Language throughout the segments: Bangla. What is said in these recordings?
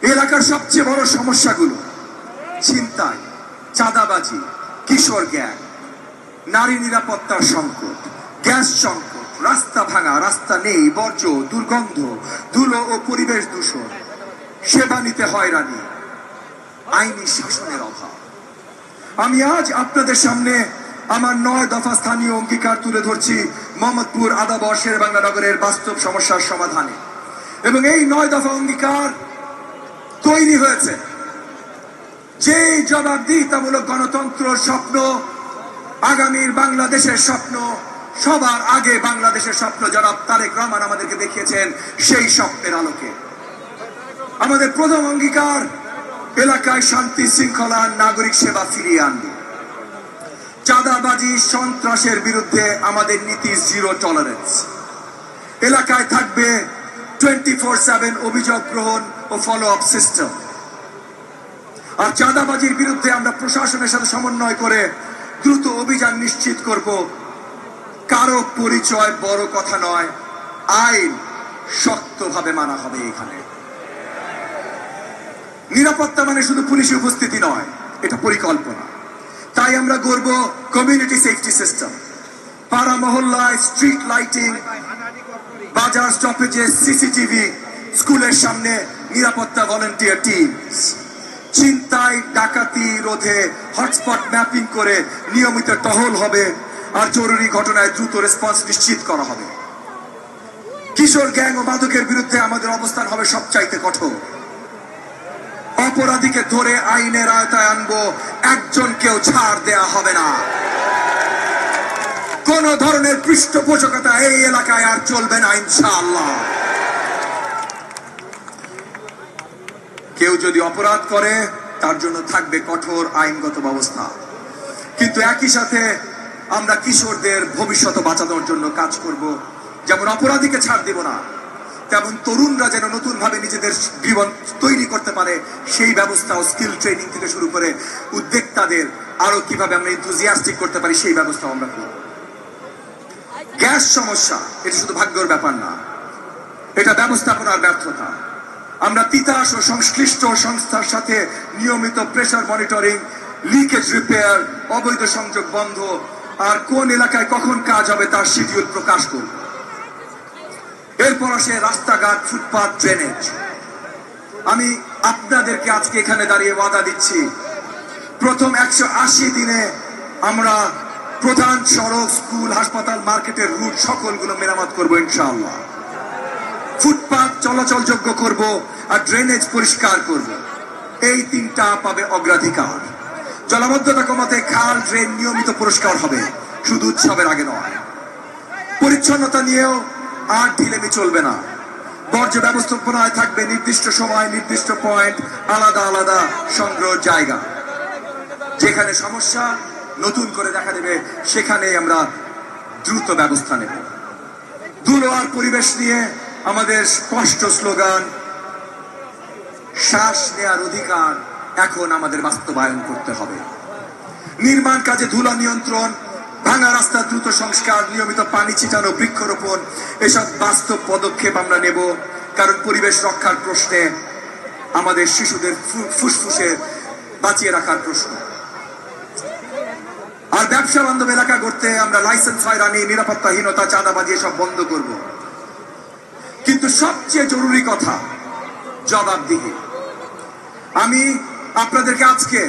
এলাকার সবচেয়ে বড় সমস্যাগুলো ছিনতাই, চাঁদাবাজি, কিশোর গ্যাং, নারী নিরাপত্তার সংকট, গ্যাস সংকট, রাস্তা ভাঙা, রাস্তা নেই, বর্জ্য, দুর্গন্ধ, ধুলো ও পরিবেশ দূষণ, সেবা নিতে হয়রানি, আইনি শাসনের অভাব। আমি আজ আপনাদের সামনে আমার 9 দফা স্থানীয় অঙ্গীকার তুলে ধরছি মোহাম্মদপুর, আদাবর, শেরেবাংলা নগরের বাস্তব সমস্যার সমাধানে। এবং এই 9 দফা অঙ্গীকার তৈরি হয়েছে যে জবাবদিহিতামূলক গণতন্ত্র স্বপ্ন, আগামীর বাংলাদেশের স্বপ্ন, সবার আগে বাংলাদেশের স্বপ্ন জনাব তারেক রহমান আমাদেরকে দেখিয়েছেন। সেই স্বপ্নের আলোকে আমাদের প্রথম অঙ্গীকার, এলাকায় শান্তি শৃঙ্খলা, নাগরিক সেবা ফিরিয়ে আনবে। চাঁদাবাজি, সন্ত্রাসের বিরুদ্ধে আমাদের নীতি জিরো টলারেন্স। এলাকায় থাকবে 24/7 অভিযোগ গ্রহণ ও ফলো আপ সিস্টেম। আর চাঁদাবাজির বিরুদ্ধে আমরা প্রশাসনের সাথে সমন্বয় করে দ্রুত অভিযান নিশ্চিত করব। কারো পরিচয় বড় কথা নয়, আইন শক্তভাবে মানা হবে। এখানে নিরাপত্তা মানে শুধু পুলিশি উপস্থিতি নয়, এটা পরিকল্পনা। তাই আমরা গড়ব কমিউনিটি সেফটি সিস্টেম। পাড়া মহল্লায় স্ট্রিট লাইটিং, বাজার স্টপেজে সিসিটিভি, স্কুলের সামনে নিরাপত্তা ভলেন্টিয়ার টিম। ছিনতাই, ডাকাতি রোধে হটস্পট ম্যাপিং করে নিয়মিত টহল হবে। আর জরুরি ঘটনায় দ্রুত রেসপন্স নিশ্চিত করা হবে। কিশোর গ্যাং ও মাদকের বিরুদ্ধে আমাদের অবস্থান হবে সবচাইতে কঠোর। অপরাধীকে ধরে আইনের আওতায় আনবো, একজনকেও ছাড় দেয়া হবে না। কোন ধরনের পৃষ্ঠপোষকতা এই এলাকায় আর চলবে না ইনশাআল্লাহ। কেউ যদি অপরাধ করে তার জন্য থাকবে কঠোর আইনগত ব্যবস্থা। কিন্তু একই সাথে আমরা কিশোরদের ভবিষ্যৎ বাঁচানোর জন্য কাজ করব। যেমন অপরাধীকে ছাড় দিব না, তেমন তরুণরা যেন নতুন ভাবে নিজেদের জীবন তৈরি করতে পারে সেই ব্যবস্থা ও স্কিল ট্রেনিং থেকে শুরু করে উদ্যোক্তাদের আরো কিভাবে আমরা এনথুজিয়াস্টিক করতে পারি সেই ব্যবস্থা আমরা করব। গ্যাস সমস্যা এটা শুধু ভাগ্যের ব্যাপার না, এটা ব্যবস্থাপনার ব্যর্থতা। আমরা তিতাস ও সংশ্লিষ্ট সংস্থার সাথে নিয়মিত প্রেসার মনিটরিং, লিকেজ রিপেয়ার, অবৈধ সংযোগ বন্ধ আর কোন এলাকায় কখন কাজ হবে তার শিডিউল প্রকাশ করব। এরপর আসে রাস্তাঘাট, ফুটপাথ, ড্রেনেজ। আমি আপনাদেরকে আজকে এখানে দাঁড়িয়ে ওয়াদা দিচ্ছি, প্রথম 180 দিনে আমরা প্রধান সড়ক, স্কুল, হাসপাতাল, মার্কেটের রুট সকলগুলো মেরামত করব ইনশাআল্লাহ। ফুটপাথ চলাচলযোগ্য করব আর ড্রেনেজ পরিষ্কার করব। এই 3টা পাবে অগ্রাধিকার। জলাবদ্ধতা কমাতে খাল, ড্রেন নিয়মিত পরিষ্কার হবে, শুধু উৎসবের আগে নয়। পরিচ্ছন্নতা নিয়েও আর ঢিলেমি চলবে না। বর্জ্য ব্যবস্থাপনায় থাকবে নির্দিষ্ট সময়, নির্দিষ্ট পয়েন্ট, আলাদা আলাদা সংগ্রহ জায়গা। যেখানে সমস্যা নতুন করে দেখা দেবে সেখানে আমরা দ্রুত ব্যবস্থা নেব। ধুলো আর পরিবেশ নিয়ে আমাদের স্পষ্ট স্লোগান, শ্বাস নেয়ার অধিকার এখন আমাদের বাস্তবায়ন করতে হবে। নির্মাণ কাজে ধুলা নিয়ন্ত্রণ, ভাঙা রাস্তা দ্রুত সংস্কার, নিয়মিত পানি ছিটানো, বৃক্ষরোপণ, এসব বাস্তব পদক্ষেপ আমরা নেব। কারণ পরিবেশ রক্ষার প্রশ্নে আমাদের শিশুদের ফুসফুসে বাঁচিয়ে রাখার প্রশ্ন। আর ব্যবসা বান্ধব এলাকা করতে আমরা লাইসেন্স হয়রানি, নিরাপত্তাহীনতা, চাঁদাবাজি এসব বন্ধ করব। কিন্তু সবচেয়ে জরুরি কথা জবাবদিহি। আমি আপনাদেরকে আজকে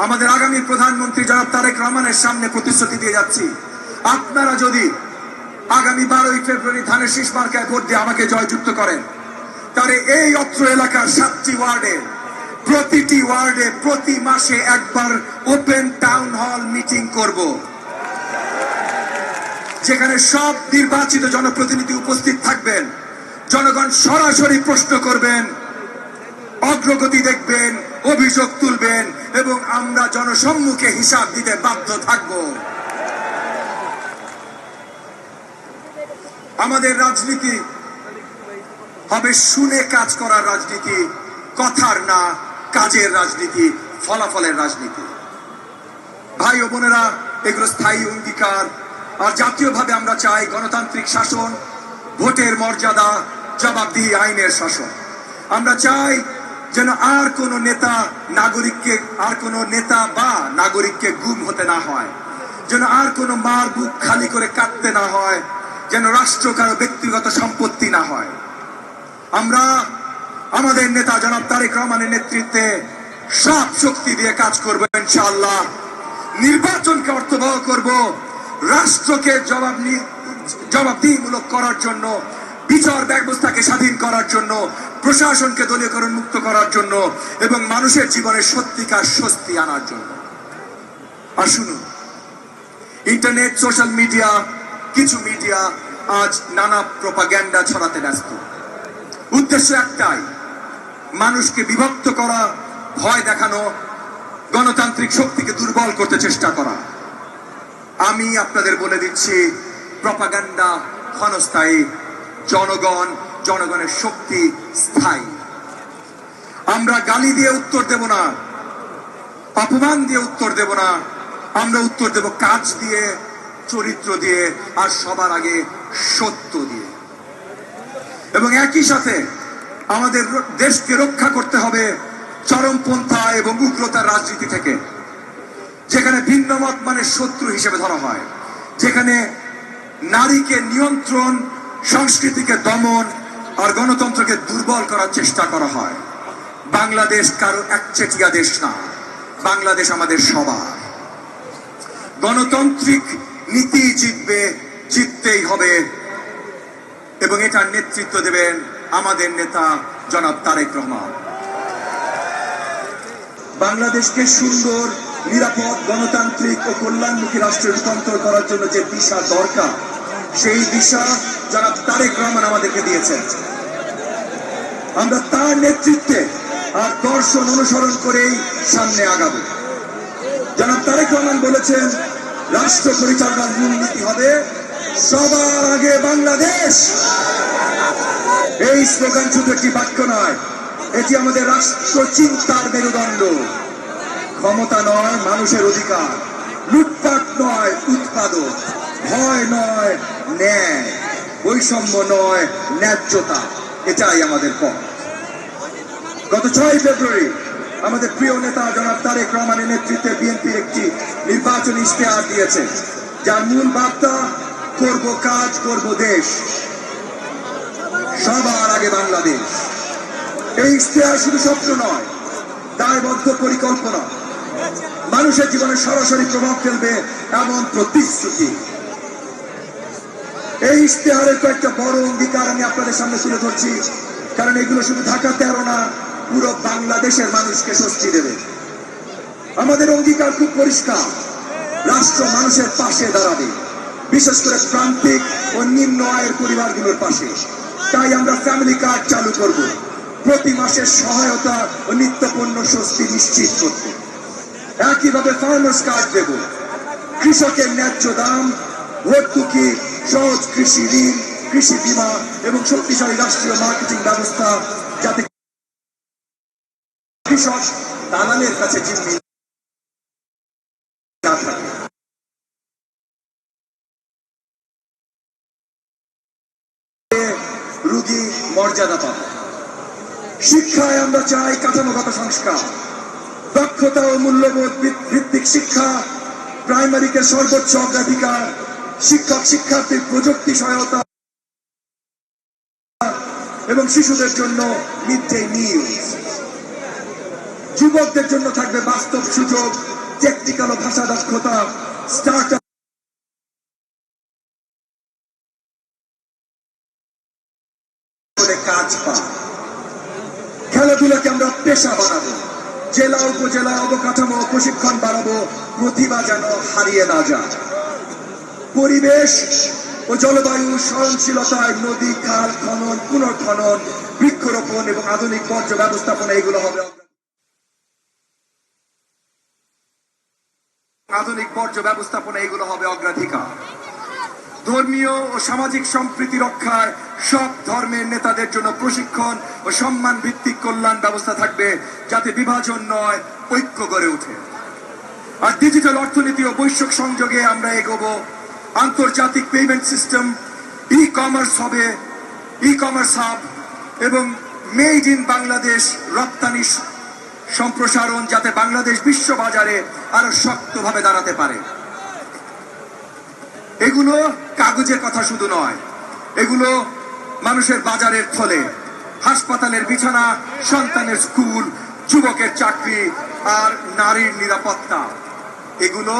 আমাদের আগামী প্রধানমন্ত্রী জনাব তারেক রহমানের সামনে প্রতিশ্রুতি দিয়ে যাচ্ছি, আপনারা যদি আগামী 12ই ফেব্রুয়ারি ধানের শীষ মার্কায় ভোট দিয়ে আমাকে জয়যুক্ত করেন, তাহলে এই অত্র এলাকার 7টি ওয়ার্ডে, প্রতিটি ওয়ার্ডে প্রতি মাসে একবার ওপেন টাউন হল মিটিং করব, যেখানে সব নির্বাচিত জনপ্রতিনিধি উপস্থিত থাকবেন। জনগণ সরাসরি প্রশ্ন করবেন, অগ্রগতি দেখবেন, অভিযোগ তুলবেন এবং আমরা জনসম্মুখে হিসাব দিতে বাধ্য থাকব। আমাদের রাজনীতি হবে শুনে কাজ করার রাজনীতি, কথার না, কাজের রাজনীতি, ফলাফলের রাজনীতি। ভাই ও বোনেরা, এগুলো স্থায়ী অঙ্গীকার। আর জাতীয়ভাবে আমরা চাই গণতান্ত্রিক শাসন, ভোটের মর্যাদা, জবাবদিহি, আইনের শাসন। আমরা চাই যেন আর কোনো নেতা বা নাগরিককে গুম হতে না হয়, যেন আর কোনো মার বুক খালি করে কাটতে না হয়, যেন রাষ্ট্র কারো ব্যক্তিগত সম্পত্তি না হয়। আমরা আমাদের নেতা জনাব তারেক রহমানের নেতৃত্বে সব শক্তি দিয়ে কাজ করবো ইনশাআল্লাহ। নির্বাচনকে অর্থবহ করব, রাষ্ট্রকে জবাবদিহিমূলক করার জন্য, বিচার ব্যবস্থাকে স্বাধীন করার জন্য, প্রশাসনকে দলীয়করণ মুক্ত করার জন্য এবং মানুষের জীবনে সত্যিকার স্বস্তি আনার জন্য। আর শুনুন, ইন্টারনেট, সোশ্যাল মিডিয়া, কিছু মিডিয়া আজ নানা প্রোপাগ্যান্ডা ছড়াতে ব্যস্ত। উদ্দেশ্য একটাই, মানুষকে বিভক্ত করা, ভয় দেখানো, গণতান্ত্রিক শক্তিকে দুর্বল করতে চেষ্টা করা। আমি আপনাদের বলে দিচ্ছি, প্রোপাগ্যান্ডা ক্ষণস্থায়ী, জনগণের শক্তি স্থায়ী। আমরা গালি দিয়ে উত্তর দেব না, অপমান দিয়ে উত্তর দেব না, আমরা উত্তর দেব কাজ দিয়ে, চরিত্র দিয়ে, আর সবার আগে সত্য দিয়ে। এবং একই সাথে আমাদের দেশকে রক্ষা করতে হবে চরমপন্থা এবং উগ্রতার রাজনীতি থেকে, যেখানে ভিন্নমত মানে শত্রু হিসেবে ধরা হয়, যেখানে নারীকে নিয়ন্ত্রণ, সংস্কৃতিকে দমন আর গণতন্ত্রকে দুর্বল করার চেষ্টা করা হয়। বাংলাদেশ কারো একচেটিয়া দেশ না, বাংলাদেশ আমাদের সবার। গণতান্ত্রিক নীতি জিততেই হবে এবং এটার নেতৃত্ব দেবেন আমাদের নেতা জনাব তারেক রহমান। বাংলাদেশকে সুন্দর, নিরাপদ, গণতান্ত্রিক ও কল্যাণমুখী রাষ্ট্রে রূপান্তর করার জন্য যে দিশা দরকার, সেই দিশা জনাব তারেক রহমান আমাদেরকে দিয়েছেন। আমরা তার নেতৃত্বে আর দর্শন অনুসরণ করেই সামনে আগাবো। জনাব তারেক রহমান বলেছেন, রাষ্ট্র পরিচালনার মূলনীতি হবে সবার আগে বাংলাদেশ। এই স্লোগান শুধু একটি বাক্য নয়, এটি আমাদের রাষ্ট্র চিন্তার মেরুদণ্ড। ক্ষমতা নয় মানুষের অধিকার, লুটপাট নয় উৎপাদন, ভয় নয় ন্যায়, বৈষম্য নয় ন্যায্যতা, এটাই আমাদের পথ। গত 6 ফেব্রুয়ারি আমাদের প্রিয় নেতা জনাব তারেক রহমানের নেতৃত্বে বিএনপির একটি নির্বাচনী ইশতেহার দিয়েছে, যার মূল বার্তা করব কাজ, করব দেশ, সবার আগে বাংলাদেশ। এই ইশতেহার শুধু স্বপ্ন নয়, দায়বদ্ধ পরিকল্পনা, মানুষের জীবনে সরাসরি প্রভাব ফেলবে এমন প্রতিশ্রুতি। এই ইশতেহারের কয়েকটা বড় অঙ্গীকার আমি আপনাদের সামনে তুলে ধরছি, কারণ এগুলো শুধু ঢাকা 13 না, পুরো বাংলাদেশের মানুষকে স্বস্তি দেবে। আমাদের অঙ্গীকার খুব পরিষ্কার, রাষ্ট্র মানুষের পাশে দাঁড়াবে, বিশেষ করে প্রান্তিক ও নিম্ন আয়ের পরিবারগুলোর পাশে। তাই আমরা ফ্যামিলি কার্ড চালু করব, প্রতি মাসের সহায়তা ও নিত্যপণ্য স্বস্তি নিশ্চিত করতে। একইভাবে ফার্মার্স কার্ড দেব, কৃষকের ন্যায্য দাম, ভর্তুকি, সহজ কৃষি ঋণ, কৃষি বীমা এবং শক্তিশালী রাষ্ট্রীয় মার্কেটিং ব্যবস্থা, যাতে কৃষক দালালের কাছে জিম্মি না থাকে। রোগী মর্যাদা পাবে। শিক্ষায় আমরা চাই কাঠামোগত সংস্কার, দক্ষতা ও মূল্যবোধ ভিত্তিক শিক্ষা, প্রাইমারিকে সর্বোচ্চ অগ্রাধিকার, শিক্ষক শিক্ষার্থীর প্রযুক্তি সহায়তা এবং শিশুদের জন্য মিড ডে মিল। যুবকদের জন্য থাকবে বাস্তব সুযোগ, টেকনিক্যাল ও ভাষা দক্ষতা, স্টার্টআপ কাজ পায়। খেলাধুলাকে আমরা পেশা বানাবো, জেলা উপজেলা অবকাঠামো প্রশিক্ষণ বাড়াবো, প্রতিভা যেন হারিয়ে না যায়। পরিবেশ ও জলবায়ু সহনশীলতায় নদী, খাল খনন, পুনর্খনন, বৃক্ষরোপণ এবং আধুনিক বর্জ্য ব্যবস্থাপনা এগুলো হবে অগ্রাধিকার। ধর্মীয় ও সামাজিক সম্প্রীতি রক্ষায় সব ধর্মের নেতাদের জন্য প্রশিক্ষণ ও সম্মান ভিত্তিক কল্যাণ ব্যবস্থা থাকবে, যাতে বিভাজন নয় ঐক্য গড়ে ওঠে। আর ডিজিটাল অর্থনীতি ও বৈশ্বিক সংযোগে আমরা এগোবো। আন্তর্জাতিক payment system, e commerce hub এবং মেড ইন বাংলাদেশ রপ্তানি সম্প্রসারণ, যাতে বাংলাদেশ বিশ্ব বাজারে আরো শক্তভাবে দাঁড়াতে পারে। এগুলো কাগজের কথা শুধু নয়, এগুলো মানুষের বাজারের থলে, হাসপাতালের বিছানা, সন্তানের স্কুল, যুবকের চাকরি আর নারীর নিরাপত্তা। এগুলো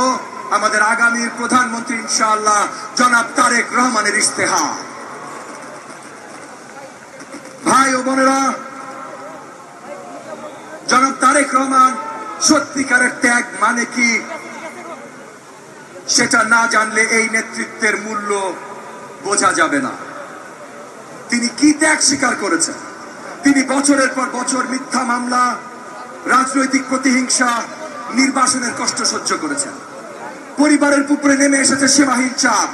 আমাদের আগামীর প্রধানমন্ত্রী ইনশাআল্লাহ জনাব তারেক রহমানের ইস্তেহার। ভাই ও বোনেরা, জনাব তারেক রহমান সত্যিকারের ত্যাগ মানে কি সেটা না জানলে এই নেতৃত্বের মূল্য বোঝা যাবে না। তিনি কি ত্যাগ স্বীকার করেছেন। তিনি বছরের পর বছর মিথ্যা মামলা, রাজনৈতিক প্রতিহিংসা, নির্বাসনের কষ্ট সহ্য করেছেন। পরিবারের উপরে নেমে এসেছে সীমাহীন চাপ।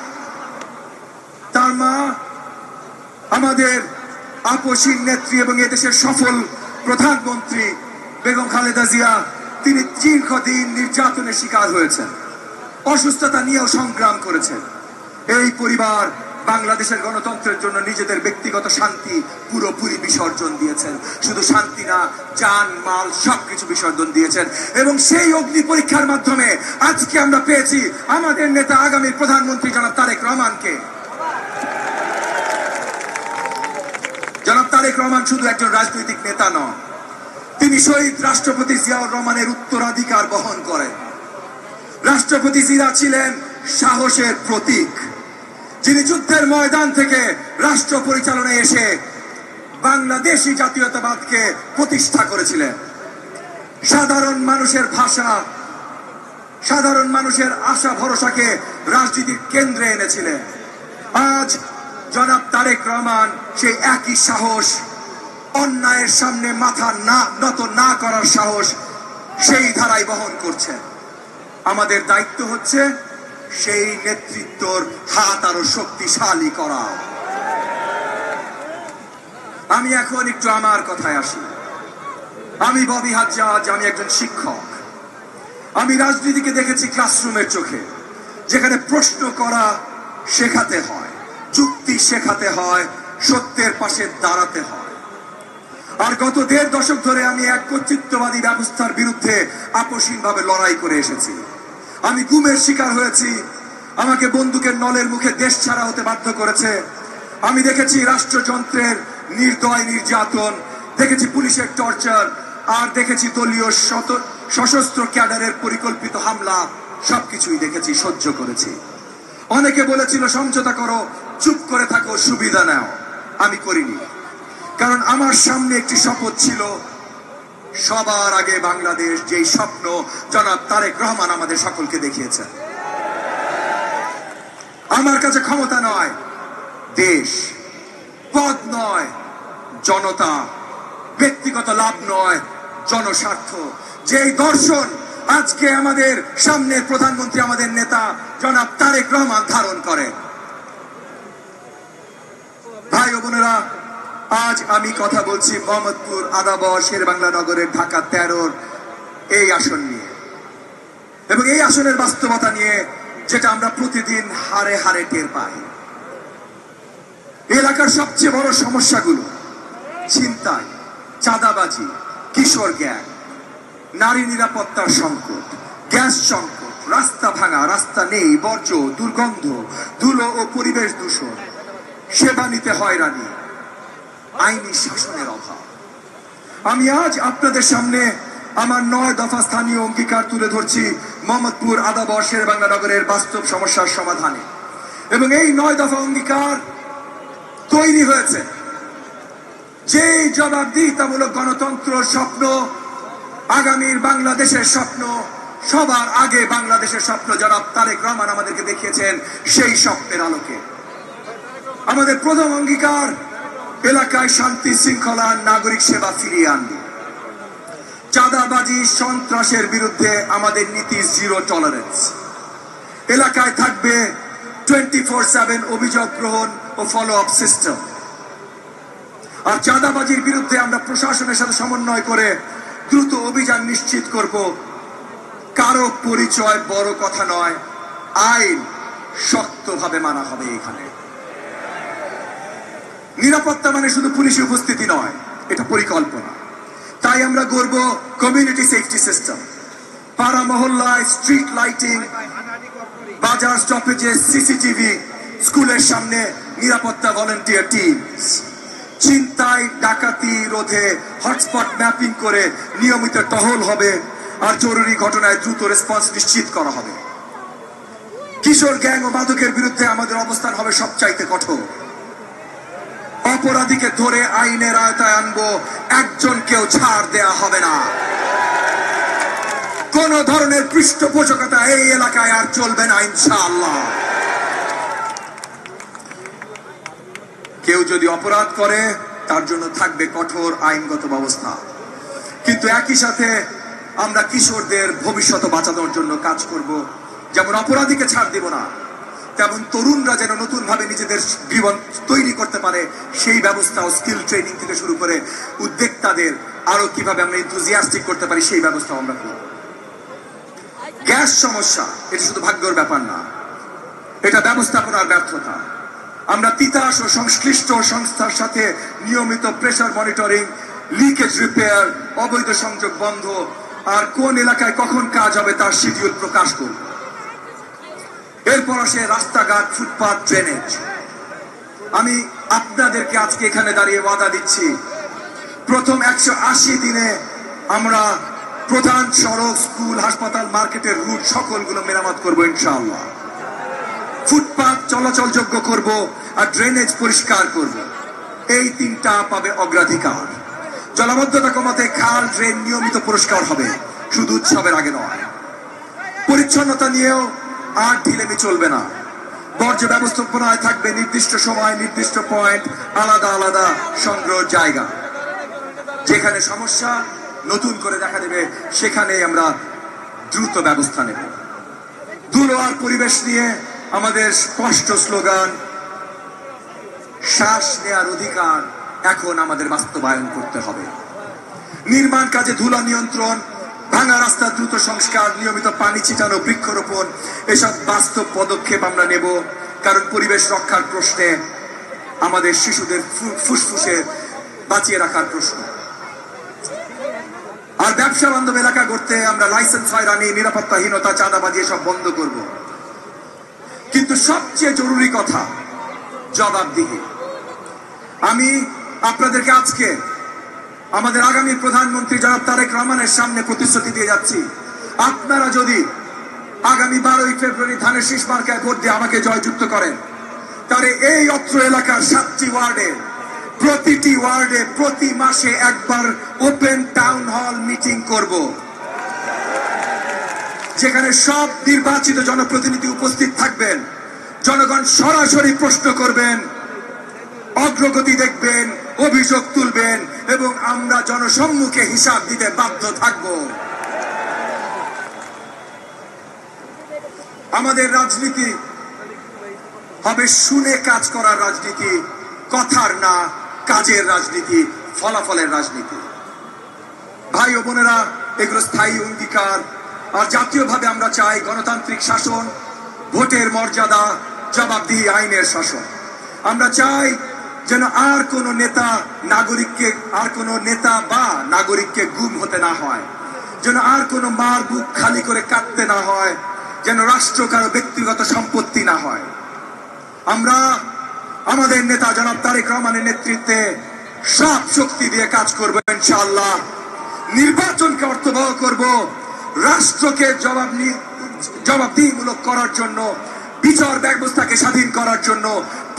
তার মা আমাদের আপসীন নেত্রী এবং এদেশের সফল প্রধানমন্ত্রী বেগম খালেদা জিয়া, তিনি দীর্ঘদিন নির্যাতনের শিকার হয়েছেন, অসুস্থতা নিয়েও সংগ্রাম করেছেন। এই পরিবার বাংলাদেশের গণতন্ত্রের জন্য নিজেদের ব্যক্তিগত শান্তি পুরোপুরি বিসর্জন দিয়েছেন। শুধু শান্তি না, জান মাল সবকিছু বিসর্জন দিয়েছেন। এবং সেই অগ্নি পরীক্ষার মাধ্যমে আজকে আমরা পেয়েছি আমাদের নেতা আগামীর প্রধানমন্ত্রী জনাব তারেক রহমানকে। জনাব তারেক রহমান শুধু একজন রাজনৈতিক নেতা নন, তিনি শহীদ রাষ্ট্রপতি জিয়াউর রহমানের উত্তরাধিকার বহন করেন। রাষ্ট্রপতি জিয়া ছিলেন সাহসের প্রতীক, যিনি যুদ্ধের ময়দান থেকে রাষ্ট্র পরিচালনায় এসে বাংলাদেশী জাতীয়তাবাদকে প্রতিষ্ঠা করেছিলেন। সাধারণ মানুষের ভাষা, সাধারণ মানুষের আশা ভরসাকে রাজনীতির কেন্দ্রে এনেছিলেন। আজ জনাব তারেক রহমান সেই একই সাহস, অন্যায়ের সামনে মাথা নত না করার সাহস, সেই ধারায় বহন করছেন। আমাদের দায়িত্ব হচ্ছে সেই নেতৃত্বর হাত আরো শক্তিশালী করা। আমি এখন একটু আমার কথায় আসি। আমি ববি হাজ্জাজ, আমি একজন শিক্ষক। আমি রাজনীতিকে দেখেছি ক্লাসরুমের চোখে, যেখানে প্রশ্ন করা শেখাতে হয়, যুক্তি শেখাতে হয়, সত্যের পাশে দাঁড়াতে হয়। আর গত 1.5 দশক ধরে আমি এক কর্তৃত্ববাদী ব্যবস্থার বিরুদ্ধে আপোষহীনভাবে লড়াই করে এসেছি। আমি গুমের শিকার হয়েছি, আমাকে বন্দুকের নলের মুখে দেশ ছাড়া হতে বাধ্য করেছে। আমি দেখেছি রাষ্ট্রযন্ত্রের নির্দয় নির্যাতন, দেখেছি পুলিশের টর্চার, আর দেখেছি দলীয় সশস্ত্র ক্যাডারের পরিকল্পিত হামলা। সবকিছুই দেখেছি, সহ্য করেছি। অনেকে বলেছিল সমঝোতা করো, চুপ করে থাকো, সুবিধা নাও। আমি করিনি, কারণ আমার সামনে একটি শপথ ছিল, সবার আগে বাংলাদেশ, যেই স্বপ্ন জনাব তারেক রহমান আমাদের সকলকে দেখিয়েছেন। আমার কাছে ক্ষমতা নয়, দেশ, পদ নয়, জনতা, ব্যক্তিগত লাভ নয়, জনস্বার্থ। যেই দর্শন আজকে আমাদের সামনের প্রধানমন্ত্রী, আমাদের নেতা জনাব তারেক রহমান ধারণ করেন। ভাই ও বোনেরা, আজ আমি কথা বলছি মোহাম্মদপুর, আদাবর, শেরেবাংলা নগরের ঢাকা 13 এই আসন নিয়ে, এবং এই আসনের বাস্তবতা নিয়ে, যেটা আমরা প্রতিদিন হারে হারে টের পাই। এলাকার সবচেয়ে বড় সমস্যাগুলো ছিনতাই, চাঁদাবাজি, কিশোর গ্যাং, নারী নিরাপত্তার সংকট, গ্যাস সংকট, রাস্তা ভাঙা, রাস্তা নেই, বর্জ্য, দুর্গন্ধ, ধুলো ও পরিবেশ দূষণ, সেবা নিতে হয়রানি, আইনি শাসনের অভাব। আমি আজ আপনাদের সামনে আমার 9 দফা স্থানীয় অঙ্গীকার তুলে ধরছি মোহাম্মদপুর, আদাবর, শেরেবাংলা নগরের বাস্তব সমস্যার সমাধানে। এবং এই 9 দফা অঙ্গীকার তৈরি হয়েছে যে জবাবদিহিতামূলক গণতন্ত্র স্বপ্ন, আগামীর বাংলাদেশের স্বপ্ন, সবার আগে বাংলাদেশের স্বপ্ন জনাব তারেক রহমান আমাদেরকে দেখিয়েছেন। সেই স্বপ্নের আলোকে আমাদের প্রথম অঙ্গীকার, এলাকায় শান্তি শৃঙ্খলা, নাগরিক সেবা ফিরিয়ে আনবে। চাঁদাবাজি, সন্ত্রাসের বিরুদ্ধে আমাদের নীতি জিরো টলারেন্স। এলাকায় থাকবে 24/7 অভিযোগ গ্রহণ ও ফলো আপ সিস্টেম। আর চাঁদাবাজির বিরুদ্ধে আমরা প্রশাসনের সাথে সমন্বয় করে দ্রুত অভিযান নিশ্চিত করব। কারো পরিচয় বড় কথা নয়, আইন শক্তভাবে মানা হবে। এখানে নিরাপত্তা মানে শুধু পুলিশি উপস্থিতি নয়, এটা পরিকল্পনা। তাই আমরা গড়ব কমিউনিটি সেফটি সিস্টেম, পাড়া মহল্লায় স্ট্রিট লাইটিং, বাজার স্টপেজে সিসিটিভি, স্কুলের সামনে নিরাপত্তা ভলেন্টিয়ার টিম, ছিনতাই ডাকাতি রোধে হটস্পট ম্যাপিং করে নিয়মিত টহল হবে, আর জরুরি ঘটনায় দ্রুত রেসপন্স নিশ্চিত করা হবে। কিশোর গ্যাং ও মাদকের বিরুদ্ধে আমাদের অবস্থান হবে সবচাইতে কঠোর। অপরাধীকে ধরে আইনের আওতায় আনবো, একজনকেও ছাড় দেয়া হবে না। কোন ধরনের পৃষ্ঠপোষকতা এই এলাকায় আর চলবে না ইনশাআল্লাহ। কেউ যদি অপরাধ করে তার জন্য থাকবে কঠোর আইনগত ব্যবস্থা, কিন্তু একই সাথে আমরা কিশোরদের ভবিষ্যৎ বাঁচানোর জন্য কাজ করব। যেমন অপরাধীকে ছাড় দিব না, তেমন তরুণরা যেন নতুন ভাবে নিজেদের জীবন তৈরি করতে পারে সেই ব্যবস্থা ও স্কিল ট্রেনিং থেকে শুরু করে উদ্যোক্তাদের আরো কিভাবে আমরা এনথুজিয়াস্টিক করতে পারি সেই ব্যবস্থা আমরা করব। গ্যাস সমস্যা এটা শুধু ভাগ্যের ব্যাপার না, এটা ব্যবস্থাপনার ব্যর্থতা। আমরা তিতাস ও সংশ্লিষ্ট সংস্থার সাথে নিয়মিত প্রেসার মনিটরিং, লিকেজ রিপেয়ার, অবৈধ সংযোগ বন্ধ আর কোন এলাকায় কখন কাজ হবে তার শিডিউল প্রকাশ করব। এরপর আসে রাস্তাঘাট, ফুটপাথ, ড্রেনেজ। আমি আপনাদেরকে আজকে এখানে দাঁড়িয়ে ওয়াদা দিচ্ছি, প্রথম 180 দিনে আমরা প্রধান সড়ক, স্কুল, হাসপাতাল, মার্কেটের রুট সকলগুলো মেরামত করবো ইনশাআল্লাহ। ফুটপাথ চলাচলযোগ্য করব আর ড্রেনেজ পরিষ্কার করব। এই তিনটা পাবে অগ্রাধিকার। জলাবদ্ধতা কমাতে খাল, ড্রেন নিয়মিত পরিষ্কার হবে, শুধু উৎসবের আগে নয়। পরিচ্ছন্নতা নিয়েও আর ঢিলেমি চলবে না। বর্জ্য ব্যবস্থাপনায় থাকবে নির্দিষ্ট সময়, নির্দিষ্ট পয়েন্ট, আলাদা আলাদা সংগ্রহ জায়গা। যেখানে সমস্যা নতুন করে দেখা দেবে সেখানে আমরা দ্রুত ব্যবস্থা নেব। ধুলো আর পরিবেশ নিয়ে আমাদের স্পষ্ট স্লোগান, শ্বাস নেয়ার অধিকার এখন আমাদের বাস্তবায়ন করতে হবে। নির্মাণ কাজে ধুলা নিয়ন্ত্রণ, ভাঙা রাস্তা দ্রুত সংস্কার, নিয়মিত পানি ছিটানো, বৃক্ষরোপণ, এসব বাস্তব পদক্ষেপ আমরা নেব। কারণ পরিবেশ রক্ষার প্রশ্নে আমাদের শিশুদের ফুসফুসে বাঁচিয়ে রাখার প্রশ্ন। আর ব্যবসা বান্ধব এলাকা করতে আমরা লাইসেন্স হয়রানি, নিরাপত্তাহীনতা, চাঁদাবাজি এসব বন্ধ করব। কিন্তু সবচেয়ে জরুরি কথা জবাবদিহি। আমি আপনাদেরকে আজকে আমাদের আগামী প্রধানমন্ত্রী জনাব তারেক রহমানের সামনে প্রতিশ্রুতি দিয়ে যাচ্ছি, আপনারা যদি আগামী 12ই ফেব্রুয়ারি ধানের শীষ মার্কায় ভোট দিয়ে আমাকে জয়যুক্ত করেন, তাহলে এই অত্র এলাকার 7টি ওয়ার্ডে, প্রতিটি ওয়ার্ডে প্রতি মাসে একবার ওপেন টাউন হল মিটিং করব, যেখানে সব নির্বাচিত জনপ্রতিনিধি উপস্থিত থাকবেন। জনগণ সরাসরি প্রশ্ন করবেন, অগ্রগতি দেখবেন, অভিযোগ তুলবেন এবং আমরা জনসম্মুখে হিসাব দিতে বাধ্য থাকব। আমাদের রাজনীতি হবে শুনে কাজ করার রাজনীতি, কথার না, কাজের রাজনীতি, ফলাফলের রাজনীতি। ভাই ও বোনেরা, এগুলো স্থায়ী অঙ্গীকার। আর জাতীয়ভাবে আমরা চাই গণতান্ত্রিক শাসন, ভোটের মর্যাদা, জবাবদিহি, আইনের শাসন। আমরা চাই যেন আর কোন নেতা বা নাগরিককে গুম হতে না হয়, যেন আর কোন মার বুক খালি করে কাটতে না হয়, যেন রাষ্ট্র কারো ব্যক্তিগত সম্পত্তি না হয়। আমরা আমাদের নেতা জনাব তারেক রহমানের নেতৃত্বে সব শক্তি দিয়ে কাজ করব ইনশাআল্লাহ। নির্বাচনকে অর্থবহ করব, রাষ্ট্রকে জবাবদিহিমূলক করার জন্য, বিচার ব্যবস্থাকে স্বাধীন করার জন্য,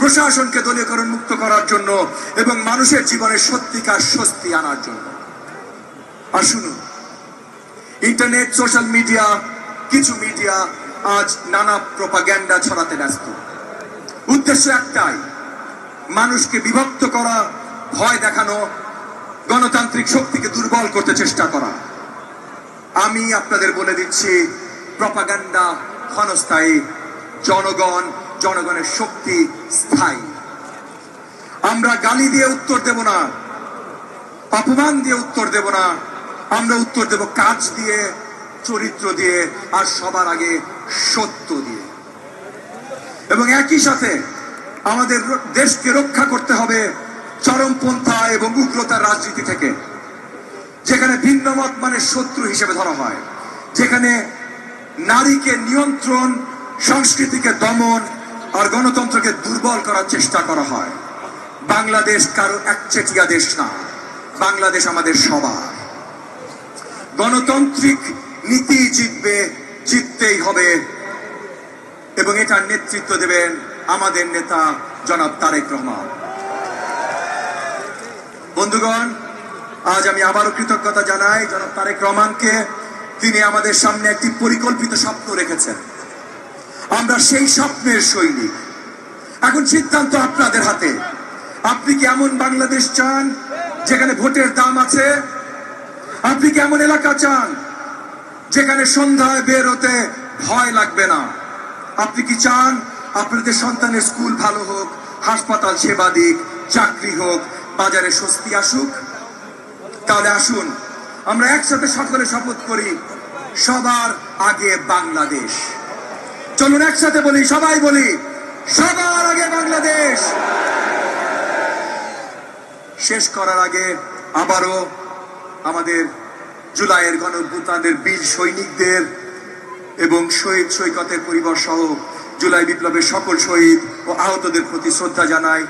প্রশাসনকে দলীয়করণ মুক্ত করার জন্য এবং মানুষের জীবনে সত্যিকার স্বস্তি আনার জন্য। আর শুনুন, ইন্টারনেট, সোশ্যাল মিডিয়া, কিছু মিডিয়া আজ নানা প্রোপাগ্যান্ডা ছড়াতে ব্যস্ত। উদ্দেশ্য একটাই, মানুষকে বিভক্ত করা, ভয় দেখানো, গণতান্ত্রিক শক্তিকে দুর্বল করতে চেষ্টা করা। আমি আপনাদের বলে দিচ্ছি, প্রোপাগ্যান্ডা ক্ষণস্থায়ী, জনগণের শক্তি স্থায়ী। আমরা গালি দিয়ে উত্তর দেব না, অপমান দিয়ে উত্তর দেব না, আমরা উত্তর দেব কাজ দিয়ে, চরিত্র দিয়ে, আর সবার আগে সত্য দিয়ে। এবং একই সাথে আমাদের দেশকে রক্ষা করতে হবে চরমপন্থা এবং উগ্রতার রাজনীতি থেকে, যেখানে ভিন্নমত মানে শত্রু হিসেবে ধরা হয়, যেখানে নারীকে নিয়ন্ত্রণ, সংস্কৃতিকে দমন আর গণতন্ত্রকে দুর্বল করার চেষ্টা করা হয়। বাংলাদেশ কারো একচেটিয়া দেশ না, বাংলাদেশ আমাদের সবার। গণতান্ত্রিক নীতি জিতবে, জিততেই হবে, এবং এটার নেতৃত্ব দেবেন আমাদের নেতা জনাব তারেক রহমান। বন্ধুগণ, আজ আমি আবারও কৃতজ্ঞতা জানাই জনাব তারেক রহমানকে। তিনি আমাদের সামনে একটি পরিকল্পিত স্বপ্ন রেখেছেন। আমরা সেই স্বপ্নের সৈনিক। এখন সিদ্ধান্ত আপনাদের হাতে। আপনি কি এমন বাংলাদেশ চান যেখানে ভোটের দাম আছে? আপনি কি এমন এলাকা চান যেখানে সন্ধ্যায় বের হতে ভয় লাগবে না? আপনি কি চান আপনাদের সন্তানের স্কুল ভালো হোক, হাসপাতাল সেবা দিক, চাকরি হোক, বাজারে স্বস্তি আসুক? তাহলে আসুন আমরা একসাথে সকলে শপথ করি, সবার আগে বাংলাদেশ। চলুন একসাথে বলি, সবাই বলি, সবার আগে বাংলাদেশ। শেষ করার আগে আবারও আমাদের জুলাইয়ের গণঅভ্যুত্থানের বীর সৈনিকদের এবং শহীদ সৈকতের পরিবার সহ জুলাই বিপ্লবের সকল শহীদ ও আহতদের প্রতি শ্রদ্ধা জানাই।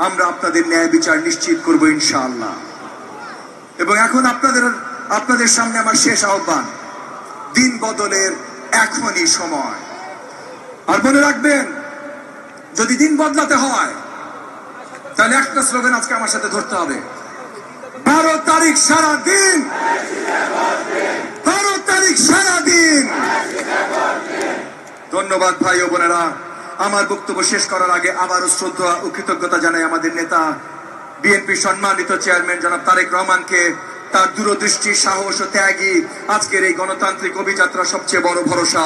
আমরা আপনাদের ন্যায় বিচার নিশ্চিত করব ইনশাআল্লাহ। এবং এখন আপনাদের সামনে আমার শেষ আহ্বান, দিন বদলের এখনই সময়। আর মনে রাখবেন, যদি দিন বদলাতে হয় তাহলে একটা স্লোগান আজকে আমার সাথে ধরতে হবে, 12 তারিখ সারা দিন, 12 তারিখ সারা দিন। ধন্যবাদ ভাই ও বোনেরা। আমার বক্তব্য শেষ করার আগে আবারও শ্রদ্ধা ও কৃতজ্ঞতা জানাই আমাদের নেতা, বিএনপি সম্মানিত চেয়ারম্যান জনাব তারেক রহমানকে। তার দূরদৃষ্টি, সাহস ও ত্যাগই আজকের এই গণতান্ত্রিক অভিযাত্রা সবচেয়ে বড় ভরসা।